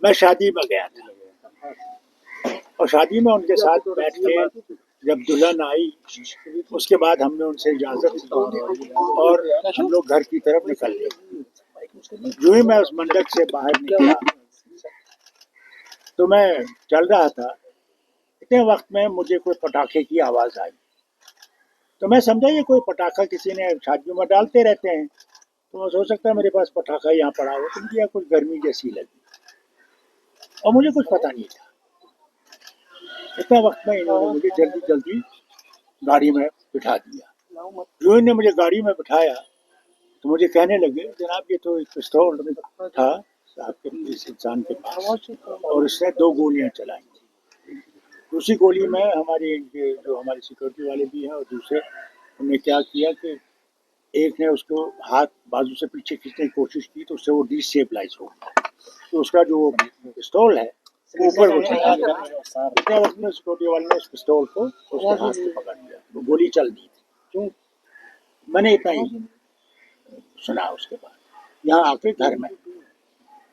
میں شادی میں گیا تھا اور شادی میں ان کے ساتھ بیٹھ کے جب دلہن آئی اس کے بعد ہم نے ان سے اجازت لی اور ہم لوگ گھر کی طرف نکل گئے. جو ہی میں اس منڈپ سے باہر نکلا تو میں چل رہا تھا، اتنے وقت میں مجھے کوئی پٹاخے کی آواز آئی تو میں سمجھا یہ کوئی پٹاخہ کسی نے شادیوں میں ڈالتے رہتے ہیں، تو ہو سکتا ہے میرے پاس پٹاخہ یہاں پڑا ہو تو مجھے کچھ گرمی جیسی لگی اور مجھے کچھ پتہ نہیں تھا. اتنے وقت میں انہوں نے مجھے جلدی جلدی گاڑی میں بٹھا دیا. جو انہوں نے مجھے گاڑی میں بٹھایا تو مجھے کہنے لگے جناب یہ تو ایک پستول تھا آپ کے اس انسان کے پاس اور اس نے 2 گولیاں چلائیں. دوسری گولی میں ہمارے جو ہمارے سیکورٹی والے بھی ہیں اور دوسرے انہوں نے کیا کیا کہ ایک نے اس کو ہاتھ بازو سے پیچھے کھینچنے کی کوشش کی تو اس سے وہ ڈی اسٹیبلائز ہو گیا تو اس کا جو پستول ہے اوپر وہ چلا گیا. اتنے وقت میں سیکورٹی والے نے اس پستول کو اس کے ہاتھ سے پکڑ لیا، وہ گولی چل دی تھی. میں نے اتنا ہی سنا. اس کے بعد یہاں آ کے گھر میں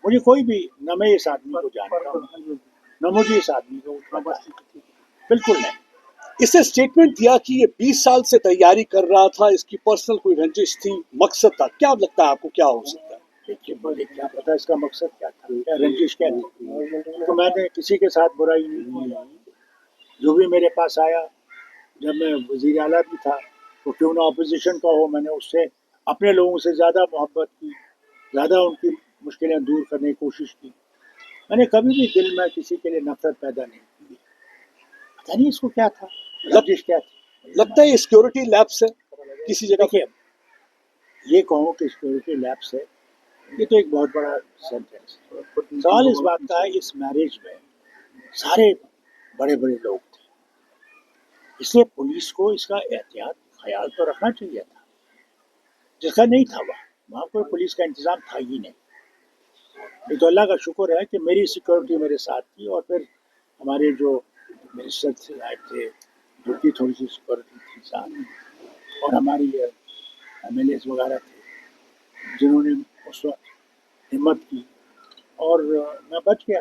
مجھے کوئی بھی نہ میں اس آدمی کو جانتا ہوں نہ مجھے اس آدمی کو بالکل نہیں. اس نے اسٹیٹمنٹ دیا کہ یہ 20 سال سے تیاری کر رہا تھا، اس کی پرسنل کوئی رنجش تھی، مقصد تھا. کیا لگتا ہے آپ کو کیا ہو سکتا ہے؟ دیکھیے مجھے کیا پتا اس کا مقصد کیا تھا، کیا رنجش کیا تھی. تو میں نے کسی کے ساتھ برائی نہیں کی. جو بھی میرے پاس آیا جب میں وزیر اعلیٰ بھی تھا تو کیوں نہ اپوزیشن کا ہو، میں نے اس سے اپنے لوگوں سے زیادہ محبت کی، زیادہ ان کی مشکلیں دور کرنے کی کوشش کی. میں نے کبھی بھی دل میں کسی کے لیے نفرت پیدا نہیں کی. پتہ نہیں اس کو کیا تھا، رنجش کیا تھی. لگتا ہے یہ سیکورٹی لیب سے کسی جگہ. دیکھیے یہ کہوں کہ سیکورٹی لیب سے، یہ تو ایک بہت بڑا سینٹینس ہے. سوال اس بات کا ہے اس میرج میں سارے بڑے بڑے لوگ تھے، اس لیے پولیس کو اس کا احتیاط خیال تو رکھنا چاہیے تھا، جس کا نہیں تھا. وہاں کوئی پولیس کا انتظام تھا ہی نہیں. یہ تو اللہ کا شکر ہے کہ میری سیکورٹی میرے ساتھ تھی اور پھر ہمارے جو منسٹر صاحب تھے جو کی تھوڑی سی سیکورٹی تھی ساتھ، اور ہماری ایم ایل ایز وغیرہ تھے جنہوں نے اس وقت ہمت کی اور میں بچ گیا.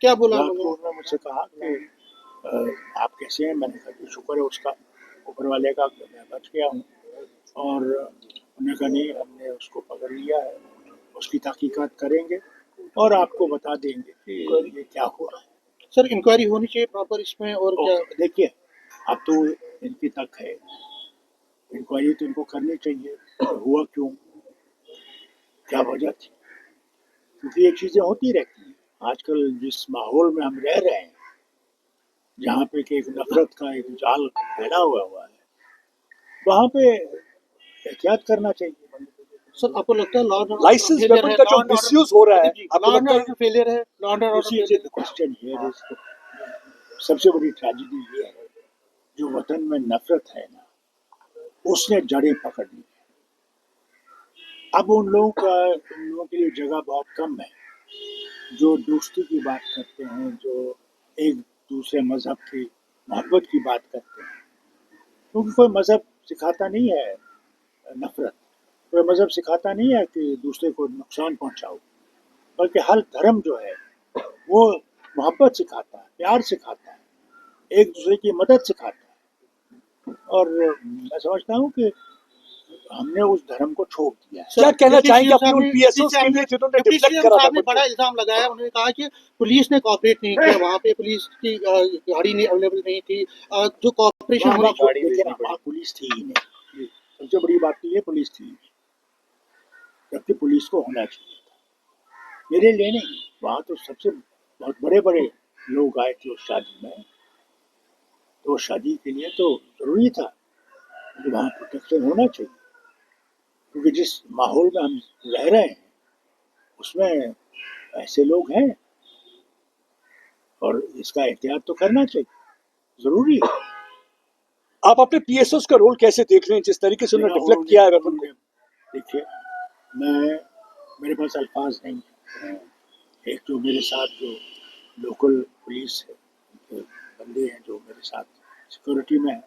کیا بولا انہوں نے مجھ سے کہا کہ آپ کیسے ہیں. میں نے کہا کہ شکر ہے اس کا، اوپر والے کا کہ میں بچ گیا ہوں. اور انہوں نے کہا نہیں ہم نے اس کو پکڑ لیا ہے، اس کی تحقیقات کریں گے اور آپ کو بتا دیں گے کہ یہ کیا ہوا. سر انکوائری ہونی چاہیے پراپر اس میں. اور کیا دیکھیے اب تو ان کی تک ہے، انکوائری تو ان کو کرنی چاہیے ہوا کیوں، کیا وجہ تھی. کیونکہ یہ چیزیں ہوتی رہتی ہیں. آج کل جس ماحول میں ہم رہ رہے ہیں جہاں پہ کہ ایک نفرت کا ایک جال پھیلا ہوا ہے، وہاں پہ احتیاط کرنا چاہیے. سر آپ کو لگتا ہے لائسنس ویپن کا جو مس یوز ہو رہا ہے، آپ کو لگتا ہے فیلئر ہے؟ سب سے بڑی ٹریجڈی یہ ہے جو وطن میں نفرت ہے نا اس نے جڑیں پکڑ لی. اب ان لوگوں کے لیے جگہ بہت کم ہے جو دوستی کی بات کرتے ہیں، جو ایک دوسرے مذہب کی محبت کی بات کرتے ہیں. کیونکہ کوئی مذہب سکھاتا نہیں ہے نفرت، کوئی مذہب سکھاتا نہیں ہے کہ دوسرے کو نقصان پہنچاؤ، بلکہ ہر دھرم جو ہے وہ محبت سکھاتا ہے، پیار سکھاتا ہے، ایک دوسرے کی مدد سکھاتا ہے. اور میں سمجھتا ہوں کہ ہم نے اس دھرم کو چھوڑ دیا ہے. کیا کہنا چاہیں گے اپنے ان پی ایس اوز کے لیے جنہوں نے ڈیفلیکٹ کرا تھا؟ بڑا الزام لگایا، انہوں نے کہا کہ پولیس نے کوآپریٹ نہیں کیا، وہاں پہ پولیس کی گاڑی نہیں اویلیبل نہیں تھی، جو کوآپریشن وہاں پولیس تھی ہی نہیں. سب سے بڑی بات تو یہ پولیس تھی جبکہ پولیس کو ہونا چاہیے تھا. میرے لیے نہیں، وہاں تو سب سے بہت بڑے بڑے لوگ آئے تھے اس شادی میں، تو شادی کے لیے تو ضروری تھا کہ وہاں پروٹیکشن ہونا چاہیے. کیونکہ جس ماحول میں ہم رہ رہے ہیں اس میں ایسے لوگ ہیں اور اس کا احتیاط تو کرنا چاہیے، ضروری ہے. آپ اپنے پی ایس اوز کا رول کیسے دیکھ رہے ہیں جس طریقے سے انہوں نے ڈیفلیکٹ کیا ہے ویپن کو؟ دیکھیے میرے پاس الفاظ نہیں ہیں. ایک جو میرے ساتھ جو لوکل پولیس بندے ہیں جو میرے ساتھ سیکورٹی میں ہیں،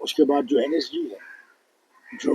اس کے بعد جو این ایس جی ہے جو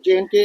JNK